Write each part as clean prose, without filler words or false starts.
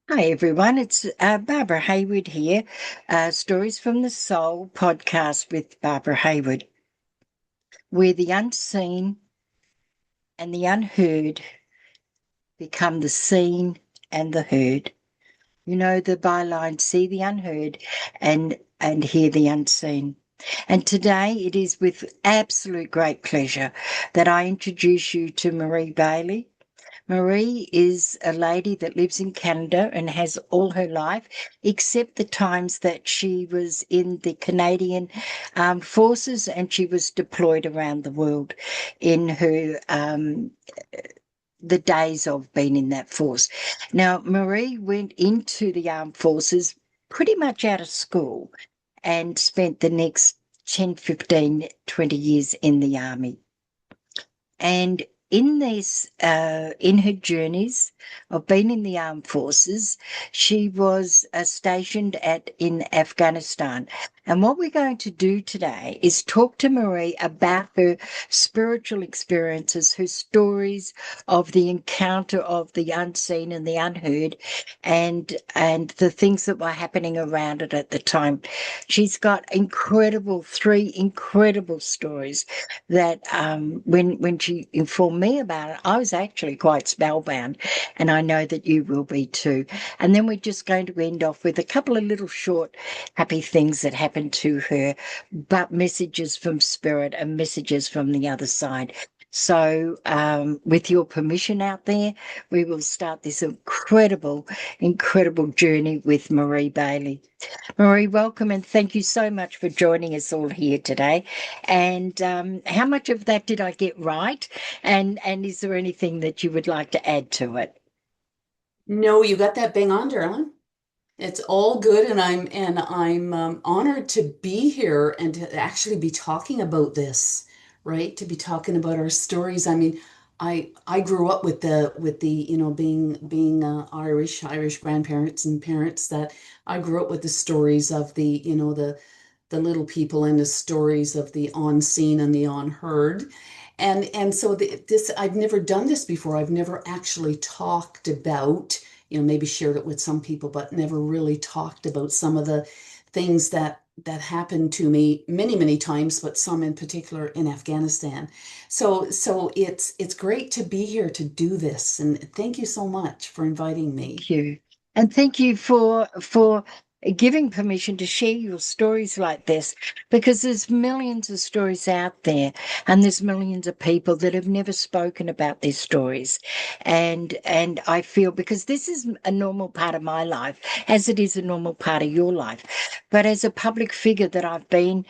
Hi, everyone. It's Barbara Hayward here. Stories from the Soul podcast with Barbara Hayward, where the unseen and the unheard become the seen and the heard. You know the byline, see the unheard and hear the unseen. And today it is with absolute great pleasure that I introduce you to Marie Bailey. Marie is a lady that lives in Canada and has all her life, except the times that she was in the Canadian Armed Forces and she was deployed around the world in her the days of being in that force. Now, Marie went into the armed forces pretty much out of school and spent the next 10, 15, 20 years in the army. And in her journeys of being in the armed forces, she was stationed in Afghanistan. And what we're going to do today is talk to Marie about her spiritual experiences, her stories of the encounter of the unseen and the unheard, and the things that were happening around it at the time. She's got three incredible stories that when she informed me about it, I was actually quite spellbound, and I know that you will be too. And then we're just going to end off with a couple of little short, happy things that happened to her, but messages from spirit and messages from the other side. So, with your permission out there, we will start this incredible, incredible journey with Marie Bailey. Marie, welcome and thank you so much for joining us all here today. And how much of that did I get right? And is there anything that you would like to add to it? No, you got that bang on, darling. It's all good, and I'm honored to be here and to actually be talking about this, right? To be talking about our stories. I mean, I grew up with the being Irish grandparents and parents that I grew up with the stories of the little people and the stories of the unseen and the unheard. And so this I've never done this before. I've never actually talked about, maybe shared it with some people, but never really talked about some of the things that happened to me many, many times, but some in particular in Afghanistan. So it's great to be here to do this. And thank you so much for inviting me. Thank you. And thank you for giving permission to share your stories like this, because there's millions of stories out there and there's millions of people that have never spoken about their stories. And I feel because this is a normal part of my life, as it is a normal part of your life. But as a public figure that I've been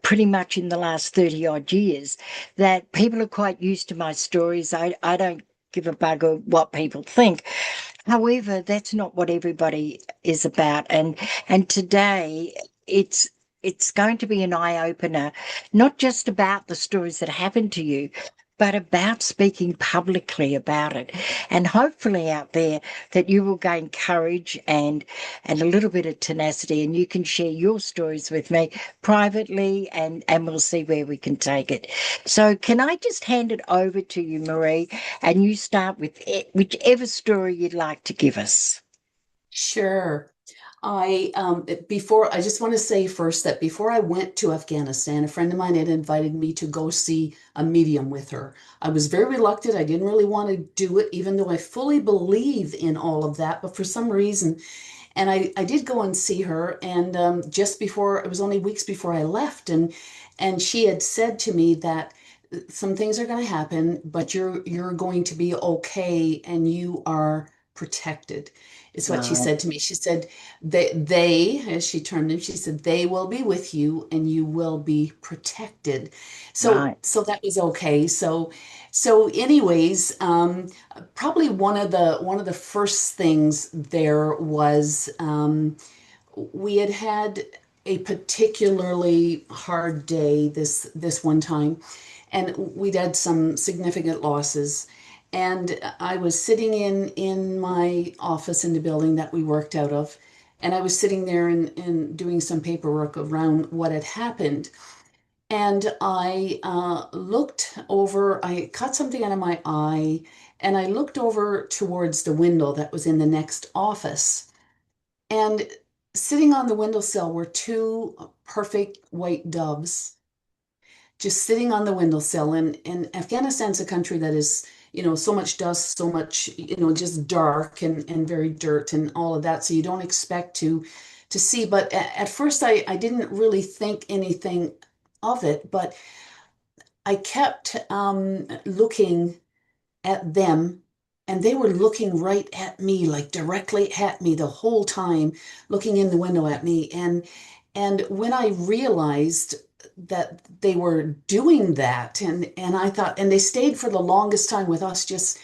pretty much in the last 30 odd years, that people are quite used to my stories. I don't give a bugger what people think. However, that's not what everybody is about. And today it's it's going to be an eye opener, not just about the stories that happened to you, but about speaking publicly about it. And hopefully out there that you will gain courage and a little bit of tenacity and you can share your stories with me privately and we'll see where we can take it. So can I just hand it over to you, Marie, and you start with whichever story you'd like to give us. Sure. I just want to say first that before I went to Afghanistan, a friend of mine had invited me to go see a medium with her. I was very reluctant. I didn't really want to do it, even though I fully believe in all of that. But for some reason, and I did go and see her, and just before it was only weeks before I left, and she had said to me that some things are going to happen, but you're going to be okay, and you are protected. Is what she Right, said to me. She said they, as she termed them, she said they will be with you, and you will be protected. So right. so that was okay. So anyways, probably one of the first things there was we had had a particularly hard day this one time, and we'd had some significant losses. And I was sitting in my office in the building that we worked out of, and I was sitting there and doing some paperwork around what had happened. And I looked over, I caught something out of my eye, and I looked over towards the window that was in the next office. And sitting on the windowsill were two perfect white doves just sitting on the windowsill. And Afghanistan's a country that is, so much dust, so much, just dark and very dirt and all of that. So you don't expect to see. But at first I didn't really think anything of it, but I kept looking at them, and they were looking right at me, like directly at me the whole time, looking in the window at me. And when I realized that they were doing that, and I thought, and they stayed for the longest time with us, just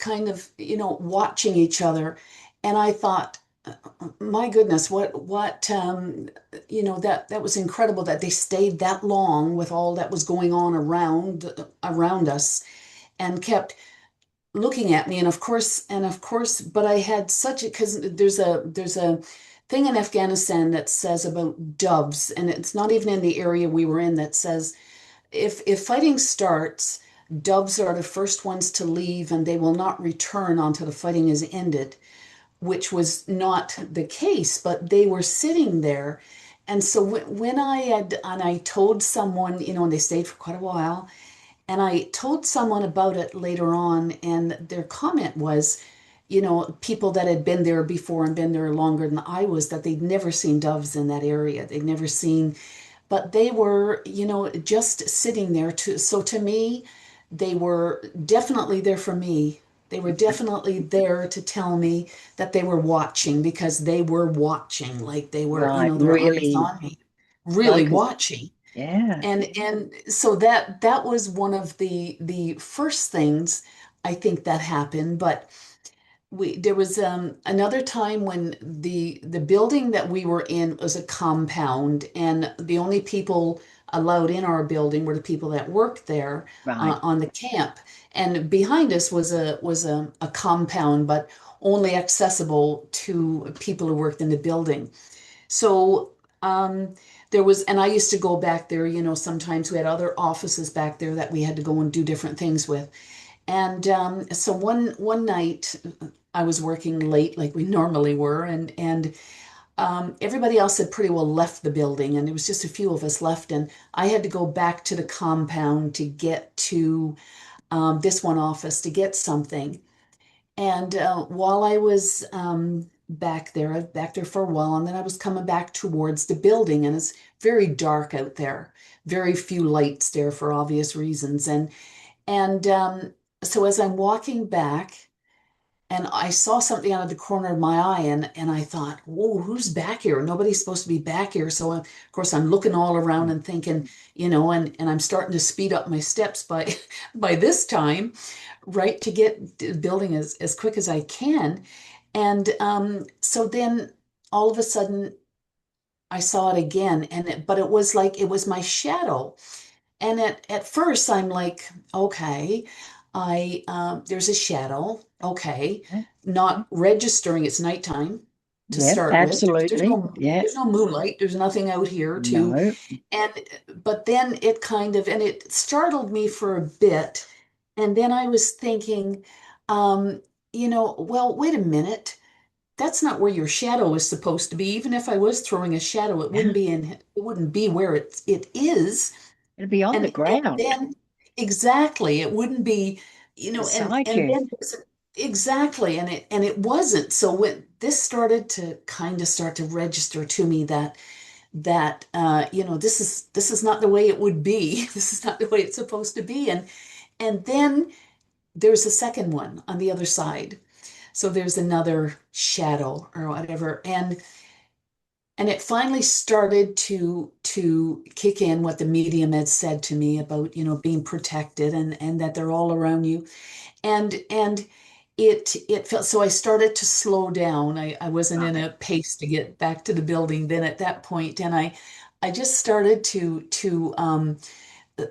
kind of, watching each other. And I thought, my goodness, that was incredible that they stayed that long with all that was going on around us and kept looking at me. And of course, but I had such a, because there's a thing in Afghanistan that says about doves, and it's not even in the area we were in, that says if fighting starts, doves are the first ones to leave and they will not return until the fighting is ended, which was not the case, but they were sitting there. And so when I told someone, and they stayed for quite a while, and I told someone about it later on, and their comment was, people that had been there before and been there longer than I was, that they'd never seen doves in that area. They'd never seen, but they were, just sitting there too. So to me, they were definitely there for me. They were definitely there to tell me that they were watching, because they were watching, like they were, Right. their eyes Really on me, really focus. watching. Yeah. And so that was one of the first things I think that happened. But there was another time when the building that we were in was a compound, and the only people allowed in our building were the people that worked there Right. on the camp. And behind us was a compound, but only accessible to people who worked in the building. So there was, and I used to go back there, sometimes we had other offices back there that we had to go and do different things with. And so one night I was working late like we normally were, and everybody else had pretty well left the building, and there was just a few of us left, and I had to go back to the compound to get to this one office to get something. And while I was back there for a while, and then I was coming back towards the building, and it's very dark out there, very few lights there for obvious reasons. And so as I'm walking back, and I saw something out of the corner of my eye, and I thought, whoa, who's back here? Nobody's supposed to be back here. So of course I'm looking all around and thinking, and I'm starting to speed up my steps by by this time, right, to get the building as quick as I can. And so then all of a sudden I saw it again, but it was like it was my shadow. And at first I'm like, okay, I there's a shadow, okay, not registering it's nighttime to Yep. start with. There's Absolutely. no Yeah. there's no moonlight, there's nothing out here to, No. and but then it kind of, and it startled me for a bit. And then I was thinking, um, well, wait a minute. That's not where your shadow is supposed to be. Even if I was throwing a shadow, it wouldn't be where it is. It'll be on the And ground then exactly, it wouldn't be, beside and you. then exactly, and it wasn't. So when this started to kind of start to register to me that this is not the way it would be. This is not the way it's supposed to be. And then there's a second one on the other side. So there's another shadow or whatever. And it finally started to kick in what the medium had said to me about, being protected, and that they're all around you. And it felt, so I started to slow down. I wasn't in Right. a pace to get back to the building then at that point, and I just started to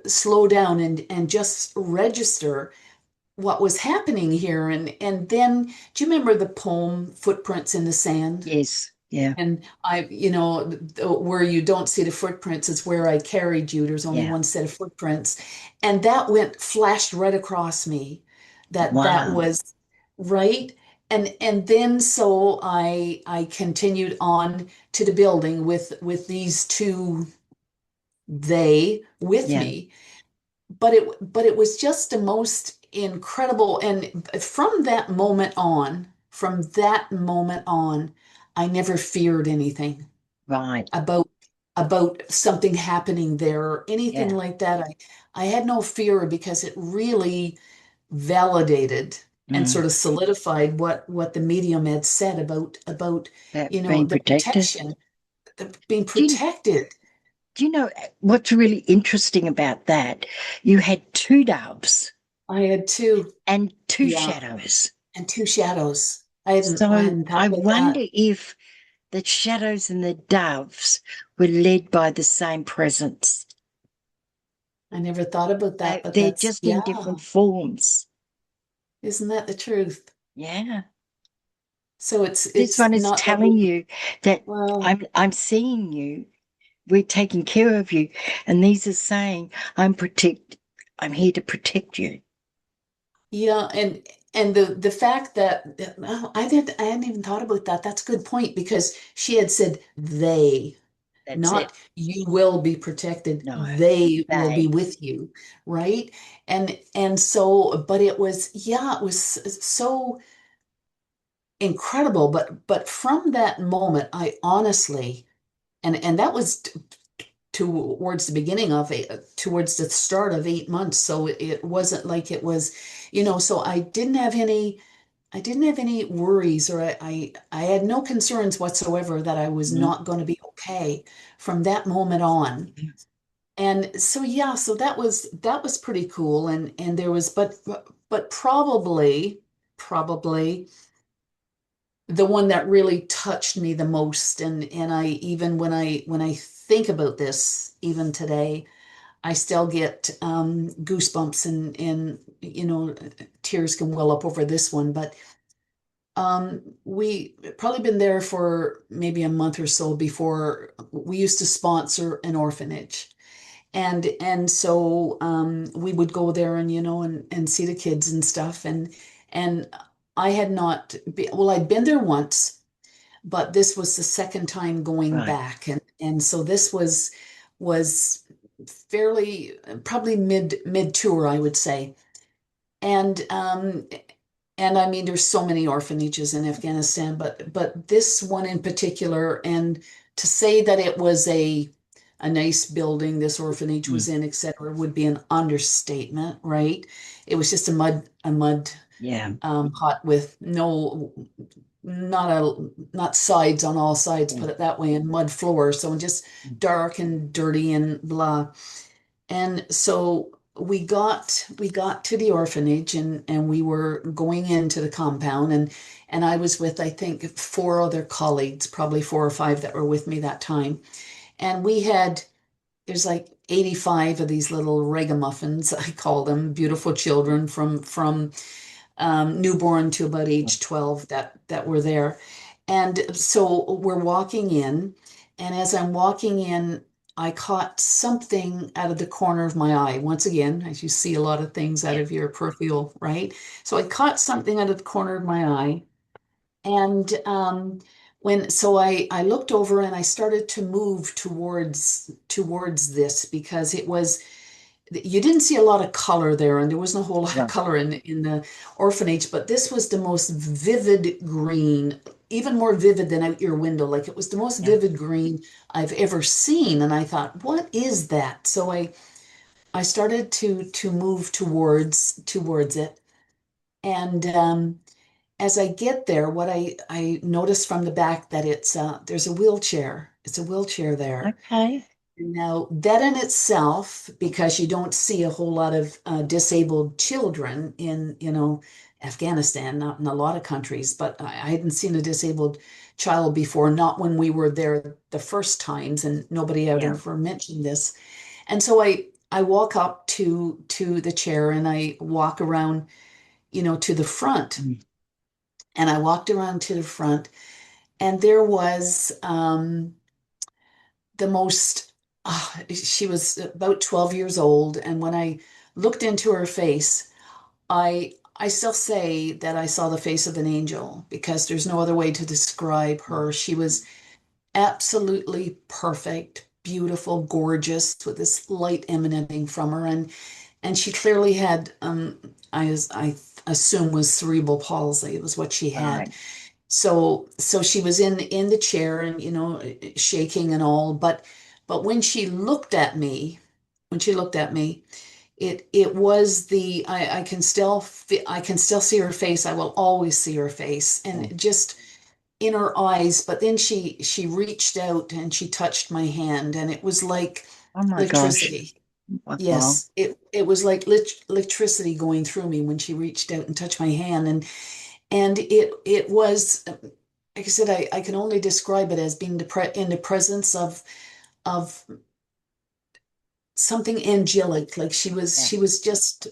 slow down and just register what was happening here. And then, do you remember the poem Footprints in the Sand? Yes. Yeah. And where you don't see the footprints is where I carried you. There's only Yeah. one set of footprints. And that flashed right across me, That Wow. was right. And then so I continued on to the building with these two they with Yeah. me. But it was just the most incredible. And from that moment on, I never feared anything Right. about something happening there or anything Yeah. like that. I had no fear because it really validated and Mm. sort of solidified what the medium had said about That being the protected. protection, being Do you, protected. do you know what's really interesting about that? You had two doves I had two, and two yeah, shadows. and two shadows. I So hadn't thought I about that. wonder if the shadows and the doves were led by the same presence. I never thought about that, but They're that's, just in yeah, different forms. isn't that the truth? Yeah. So it's This it's one is not that we, telling you that well, I'm seeing you, we're taking care of you. And these are saying, I'm here to protect you. yeah, and the fact that oh, I hadn't even thought about that. That's a good point because she had said they, That's it. not you will be protected. No, They will be they. with you, right? And so, but it was, yeah, it was so incredible. But from that moment, I honestly, and that was towards the beginning of towards the start of 8 months. So it wasn't like it was, so I didn't have any worries, or I had no concerns whatsoever that I was Mm. not going to be okay from that moment on. And so yeah, so that was pretty cool. And there was, but probably the one that really touched me the most, and I even when I think about this even today, I still get goosebumps, and tears can well up over this one. But we probably been there for maybe a month or so before we used to sponsor an orphanage. And so we would go there and see the kids and stuff. And I had not well, I'd been there once, but this was the second time going Right. back. And so this was fairly probably mid tour, I would say. And I mean, there's so many orphanages in Afghanistan, but this one in particular, and to say that it was a nice building this orphanage Mm. was in, etc., would be an understatement, right? It was just a mud Yeah. hut with not sides on all sides, Yeah. put it that way, and mud floors, so just dark and dirty and blah. And so we got to the orphanage, and we were going into the compound, and I was with, I think, four other colleagues, probably four or five that were with me that time. And there's like 85 of these little ragamuffins, I call them, beautiful children from newborn to about age 12 that were there. And so we're walking in, and as I'm walking in, I caught something out of the corner of my eye. Once again, as you see a lot of things out Yeah. of your peripheral, right? So I caught something out of the corner of my eye. And I looked over and I started to move towards this because it was, you didn't see a lot of color there, and there wasn't a whole lot of Right. color in the orphanage, but this was the most vivid green, even more vivid than out your window. Like, it was the most Yeah. vivid green I've ever seen. And I thought, what is that? So I started to move towards it. And as I get there, what I noticed from the back that there's a wheelchair. It's a wheelchair there. Okay. Now, that in itself, because you don't see a whole lot of disabled children in, Afghanistan, not in a lot of countries, but I hadn't seen a disabled child before, not when we were there the first times, and nobody had Yeah. ever mentioned this. And so I walk up to the chair, and I walk around, to the front. Mm. And I walked around to the front, and there was the most, she was about 12 years old. And when I looked into her face, I I still say that I saw the face of an angel because there's no other way to describe her. She was absolutely perfect, beautiful, gorgeous, with this light emanating from her, and she clearly had I assume was cerebral palsy. It was what she had. Right. So she was in the chair and shaking and all, but when she looked at me, it was the I can still see her face. I will always see her face, Mm. and just in her eyes. But then she reached out and she touched my hand, and it was like Oh my gosh. electricity. Wow. Yes, it was like electricity going through me when she reached out and touched my hand, and it was, like I said, I can only describe it as being in the presence of something angelic. Like Yeah. she was just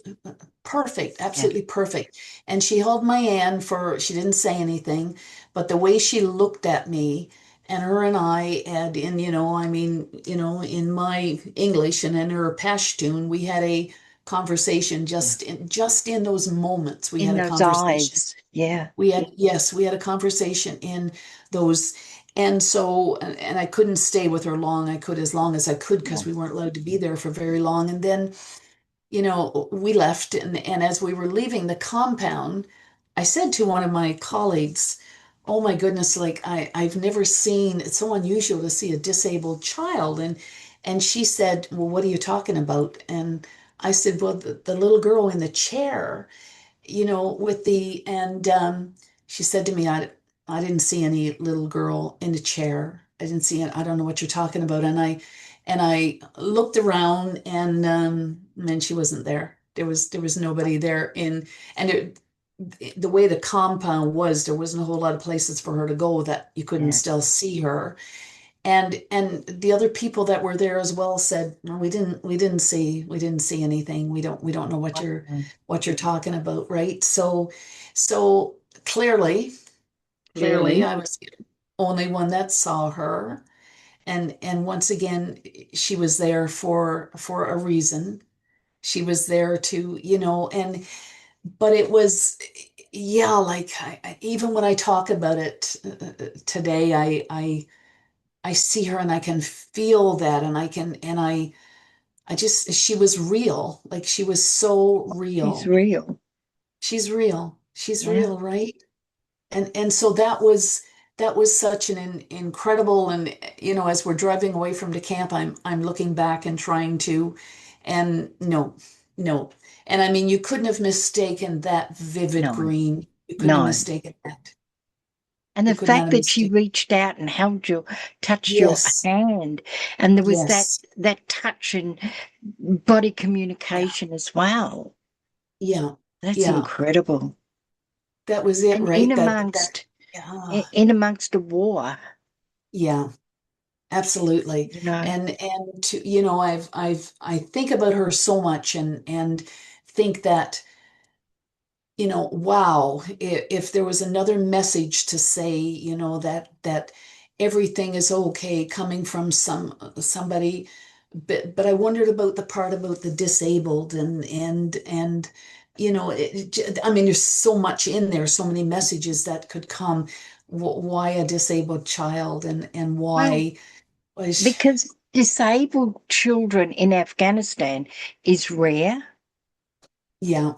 perfect, Yeah. absolutely perfect. And she held my hand for, she didn't say anything, but the way she looked at me, and her and I had in, I mean, in my English and in her Pashtun, we had a conversation Yeah. just in those moments. We In had a those conversation. eyes. Yeah. Yes, we had a conversation in those. And so, and I couldn't stay with her long. I could as long as I could because No. we weren't allowed to be there for very long. And then we left, and as we were leaving the compound, I said to one of my colleagues, "Oh my goodness, like I've never seen, it's so unusual to see a disabled child." And she said, "Well, what are you talking about?" And I said, "Well, the little girl in the chair, with the," and she said to me, I didn't see any little girl in a chair. I didn't see it. I don't know what you're talking about. And I looked around, and she wasn't there. There was nobody there and the way the compound was, there wasn't a whole lot of places for her to go that you couldn't Yeah. still see her. And the other people that were there as well said, "No, we didn't see anything. We don't know Wow. what you're talking about," right? So clearly, clearly Clearly. I was the only one that saw her. And once again, she was there for a reason. She was there to, and but it was, yeah, like even when I talk about it today, I see her and I can feel that, and I just, she was real. Like she was so She's real. real. She's real. She's Yeah. real, right? And so that was such an incredible, and as we're driving away from the camp, I'm looking back and trying to, and no, no. And I mean, you couldn't have mistaken that vivid No. green. You couldn't have No. mistaken that. And You the could not fact have that she mistaken. reached out and held your, touched your Yes. hand, and there was that Yes. that touch and body Yeah. communication as well. Yeah. That's Yeah. incredible. That was it, And in right? That amongst yeah. in amongst a war, Yeah, absolutely. you know. And I think about her so much, and think that, wow, if there was another message to say, that everything is okay coming from somebody, but I wondered about the part about the disabled, and I mean, there's so much in there, so many messages that could come. Why a disabled child, and Well, why was because disabled children in Afghanistan is rare yeah,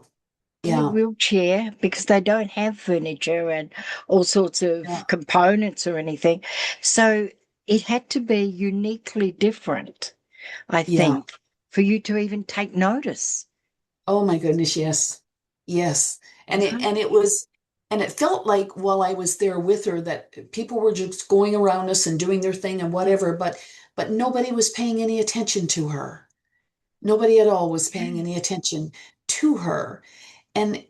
in a yeah, wheelchair because they don't have furniture and all sorts yeah, of components or anything. So it had to be uniquely different, I yeah. think, for you to even take notice. Oh my goodness, yes. Yes. You And it know? and it was and it felt like while I was there with her that people were just going around us and doing their thing and whatever, but nobody was paying any attention to her. Nobody at all was paying Yeah. any attention to her. And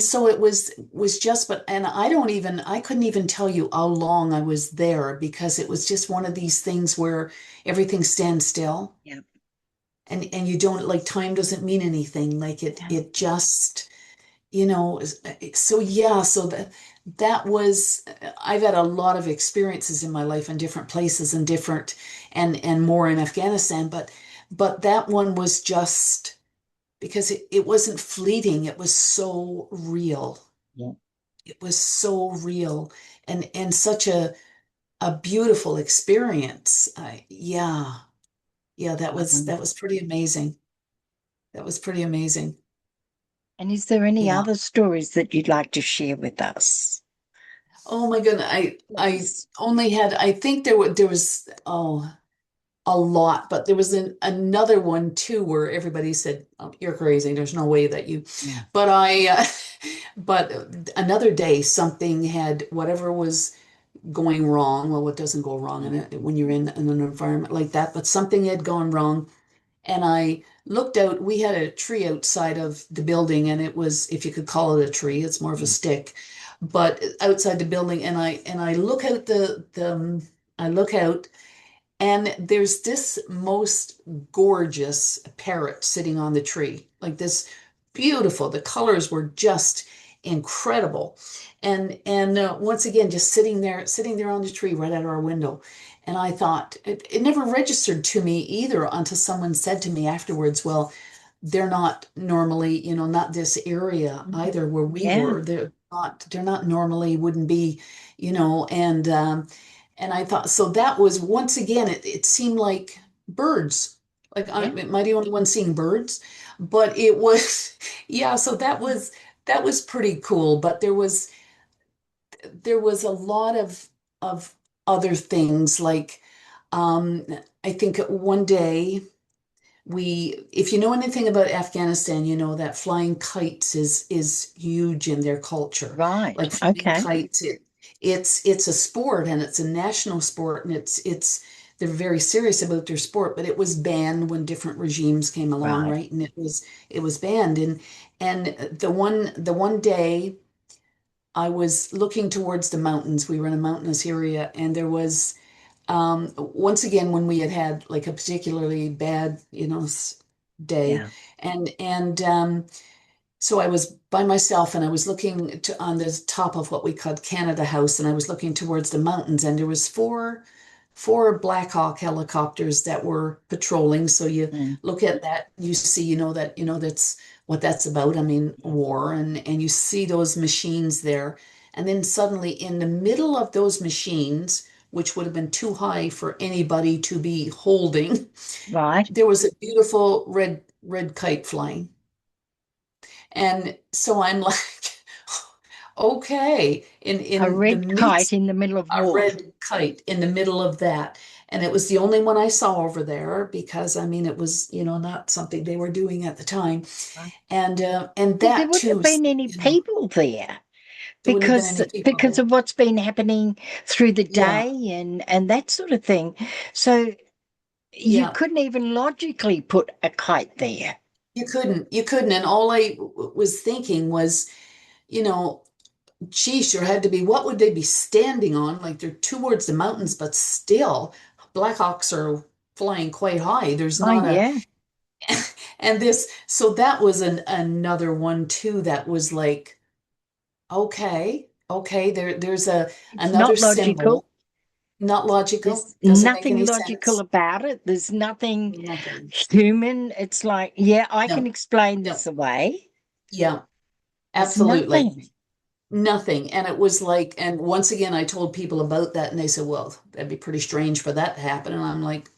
so it was just, but and I couldn't even tell you how long I was there, because it was just one of these things where everything stands still, Yeah. and you don't, like, time doesn't mean anything. Like Yeah. it just, so yeah, so that was, I've had a lot of experiences in my life in different places and different, and more in Afghanistan, but that one was just, because it wasn't fleeting. It was so real. Yeah. It was so real and such a beautiful experience. Yeah. Yeah, Um, that was pretty amazing. That was pretty amazing. and is there any Yeah. other stories that you'd like to share with us? Oh my goodness. I Please. only had I think there was a lot, but there was another one too where everybody said, oh, you're crazy. There's no way that you, Mm. but but another day something had whatever was going wrong. Well, what doesn't go wrong in it when you're in an environment like that, but something had gone wrong. And I looked out, we had a tree outside of the building, and it was, if you could call it a tree, it's more of a Mm. stick, but outside the building, and I look out I look out and there's this most gorgeous parrot sitting on the tree, like this beautiful. The colors were just incredible. And once again, just sitting there on the tree right at our window. And I thought it never registered to me either until someone said to me afterwards, well, they're not normally, not this area Mhm. either where we Yeah, were. They're not normally wouldn't be, and I thought, so that was once again, it seemed like birds. Like yeah. am I the only one seeing birds? But it was, yeah, so that was pretty cool. But there was a lot of other things like um I think one day if you know anything about Afghanistan, you know that flying kites is huge in their culture. Right. Like flying Okay. kites, it's a sport and it's a national sport and it's they're very serious about their sport, but it was banned when different regimes came along, Right. right? And it was banned and the one day I was looking towards the mountains. We were in a mountainous area and there was once again when we had like a particularly bad day Yeah. and so I was by myself and I was looking on the top of what we called Canada House and I was looking towards the mountains and there was four Black Hawk helicopters that were patrolling. So you Mm. look at that, you see, that's what that's about. I mean, war and you see those machines there. And then suddenly in the middle of those machines, which would have been too high for anybody to be holding, Right. there was a beautiful red kite flying. And so I'm like, okay, A in the red kite midst in the middle of a what? red kite in the middle of that. And it was the only one I saw over there because I mean it was, not something they were doing at the time. Right. And Well, there that wouldn't have too, been any people there there wouldn't have been any people because there. of what's been happening through the Yeah, day and that sort of thing. So you yeah. couldn't even logically put a kite there. You couldn't. And all I was thinking was, you know, geez, there had to be, what would they be standing on? Like they're towards the mountains, but still, Blackhawks are flying quite high. There's Oh, not a, yeah. and so that was another one too that was like, okay, okay, there's It's another not logical. symbol, not logical, There's doesn't make nothing any logical sense. about it. There's nothing Nothing. human. It's like, yeah, I can No, explain no, this away. yeah, There's absolutely. nothing. Nothing. And it was like, and once again, I told people about that, and they said, well, that'd be pretty strange for that to happen. And I'm like,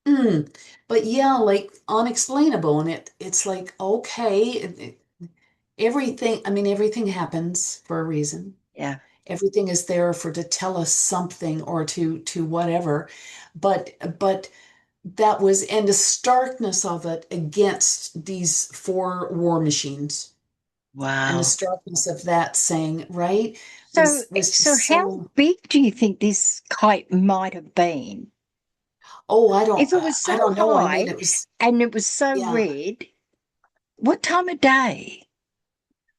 hmm. But yeah, like unexplainable. And it's like, okay, everything, I mean, everything happens for a reason. Yeah. Everything is there for to tell us something or to whatever. But that was, and the starkness of it against these four war machines and the Wow. starkness of that saying, right, So, was so just how so, big do you think this kite might have been? oh, If it was I so don't know. I mean, high it was, and it was so yeah. red, what time of day?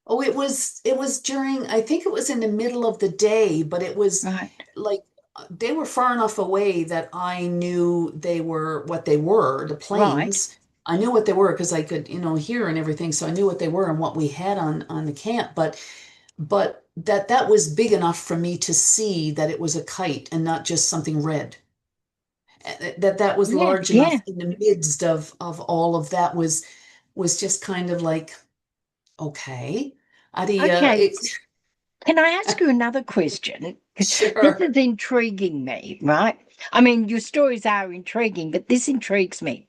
Oh, it was during, I think it was in the middle of the day, but it was Right. like they were far enough away that I knew they were what they were, the Right. planes. I knew what they were because I could, hear and everything. So I knew what they were and what we had on the camp. But that was big enough for me to see that it was a kite and not just something red. That was Yeah. large Yeah. enough in the midst of all of that was. was just kind of like, okay, how do you, Okay, can I ask you another question? This sure, is intriguing me, right? I mean, your stories are intriguing, but this intrigues me.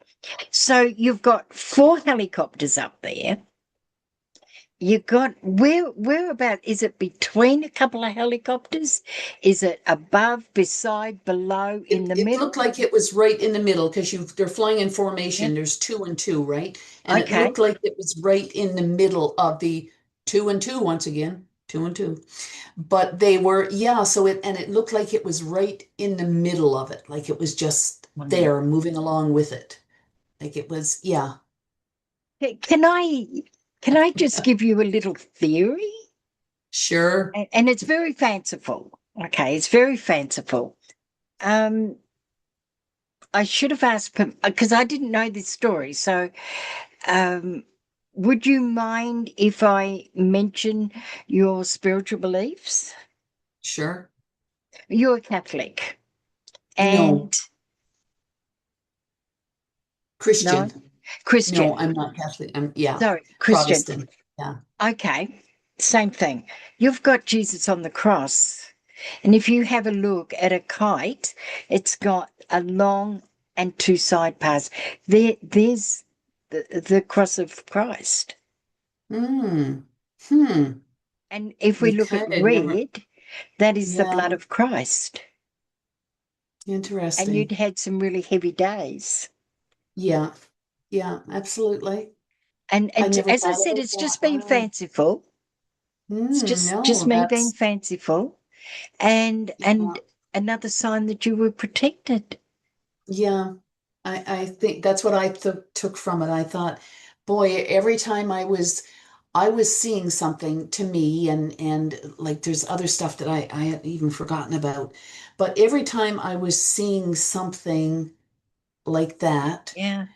So you've got four helicopters up there. You got where about is it between a couple of helicopters? Is it above, beside, below, in the it looked middle? like it was right in the middle because they're flying in Yeah. formation. There's two and two, right? And it Okay. looked like it was right in the middle of the two and two once again, two and two. But they were, yeah, so it looked like it was right in the middle of it, like it was just Wow. there moving along with it. Like it was, yeah, Can I just give you a little theory? sure, And it's very fanciful. Okay, it's very fanciful. Um, I should have asked because I didn't know this story. So, um, would you mind if I mention your spiritual beliefs? sure. You're a Catholic, No, and no, Christian. No, Christian. I'm not Catholic. I'm, yeah, Sorry, Christian. Protestant. Yeah. Okay, same thing. You've got Jesus on the cross. And if you have a look at a kite, it's got a long and two side paths. There's the cross of Christ. Hmm. Hmm. And if we You look at kind of never, red, that is the yeah, blood of Christ. And you'd interesting. had some really heavy days. Yeah, yeah, absolutely. And I and never as I thought said, about it's that. just been Wow. fanciful. It's just No, me being that's, fanciful. And yeah, another sign that you were protected. yeah. I think that's what I took from it. I thought, boy, every time I was seeing something to me and like there's other stuff that I had even forgotten about. But every time I was seeing something like that Yeah.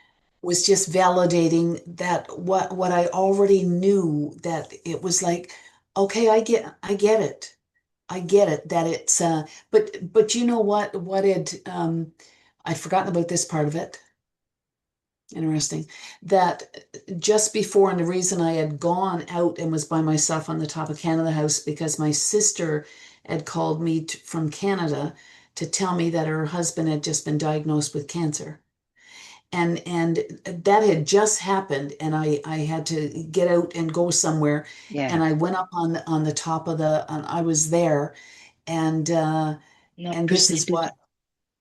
was just validating that what I already knew that it was like, okay, I get it. I get it that it's but you know what it I'd forgotten about this part of it. Interesting. That just before, and the reason I had gone out and was by myself on the top of Canada House because my sister had called me from Canada to tell me that her husband had just been diagnosed with cancer. And that had just happened, and I had to get out and go somewhere, Yeah. and I went up on the top of and I was there, and Not and this is presented. what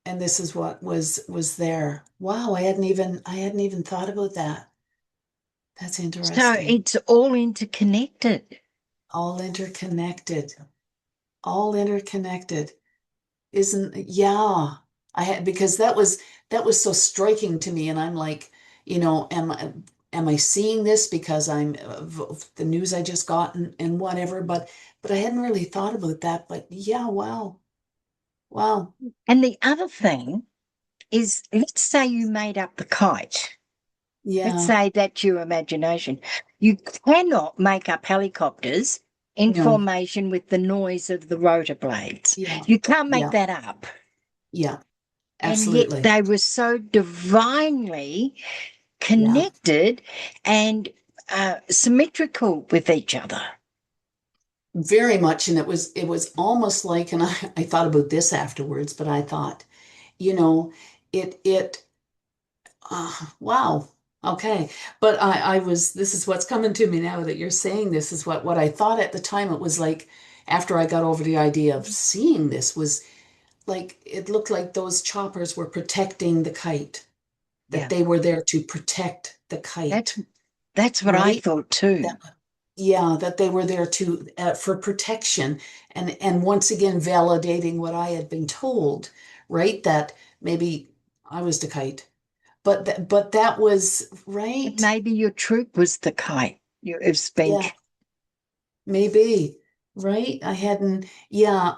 and this is what was there. Wow, I hadn't even thought about that. That's So interesting. it's all interconnected. All interconnected. All interconnected. Isn't, yeah. I had because that was so striking to me and I'm like, am I seeing this because I'm of the news I just got and whatever, but I hadn't really thought about that, but yeah, wow. Wow. And the other thing is, let's say you made up the kite. Let's Yeah. say that's your imagination. You cannot make up helicopters in No. formation with the noise of the rotor blades. Yeah. You can't make Yeah. that up. Yeah. And yet Absolutely. they were so divinely Yeah. connected and symmetrical with each other. Very much. And it was almost like, and I thought about this afterwards, but I thought, you know, it wow. Okay. But this is what's coming to me now that you're saying this is what I thought at the time. It was like after I got over the idea of seeing this was like, it looked like those choppers were protecting the kite, that Yeah, they were there to protect the that's kite, that's what I right? thought too. That, yeah, that they were there to for protection and once again validating what I had been told, right? That maybe I was the kite. But that was And right. maybe your troop was the kite. It's been Yeah, maybe. Right? I hadn't, yeah,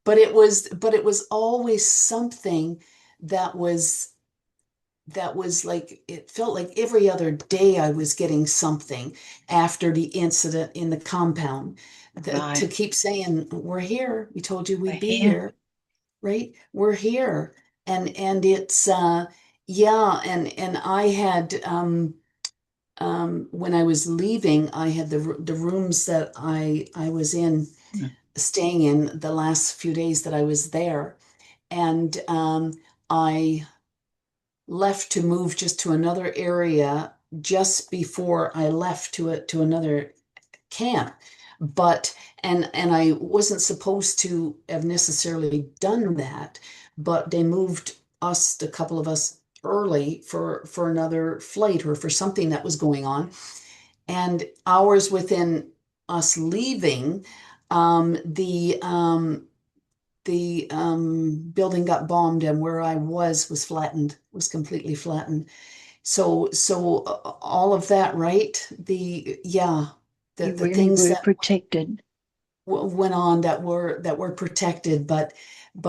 but it was always something that was like it felt like every other day I was getting something after the incident in the compound to right. keep saying, we're here. We told you We're we'd be here. here, right? We're here. And it's yeah, and I had when I was leaving, I had the rooms that I was in, Mm. staying in the last few days that I was there, and I left to move just to another area just before I left to another camp. But and I wasn't supposed to have necessarily done that, but they moved us, a couple of us, early for another flight or for something that was going on. And hours within us leaving, the building got bombed, and where I was flattened, was completely flattened. So all of that, right? You The really things were that protected. went on that were protected, but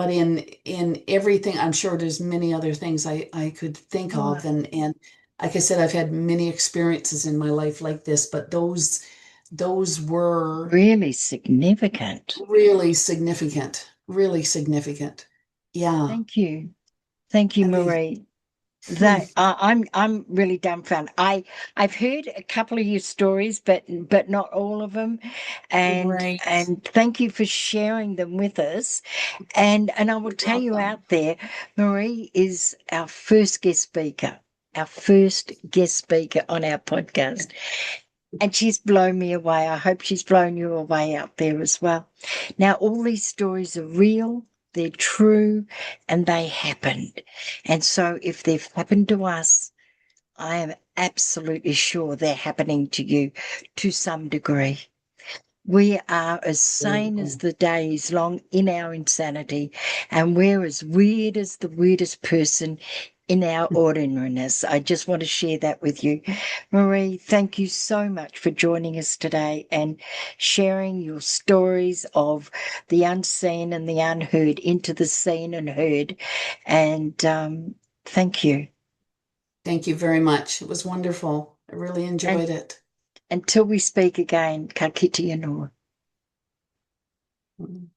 in everything, I'm sure there's many other things I could think Oh, of, and like I said, I've had many experiences in my life like this, but those were really significant. really significant, really significant. Yeah. Thank you. Thank you, I mean, Marie. That I'm really dumbfounded. I've heard a couple of your stories, but not all of them, right. and thank you for sharing them with us. And I will You're tell you welcome. out there, Marie is our first guest speaker, our first guest speaker on our podcast. And she's blown me away. I hope she's blown you away out there as well. Now, all these stories are real, they're true, and they happened. And so, if they've happened to us, I am absolutely sure they're happening to you to some degree. We are as sane as the day is long in our insanity, and we're as weird as the weirdest person in our ordinariness. I just want to share that with you. Marie, thank you so much for joining us today and sharing your stories of the unseen and the unheard into the seen and heard. And thank you. Thank you very much. It was wonderful. I really And enjoyed it. until we speak again, ka kite anō. Mm.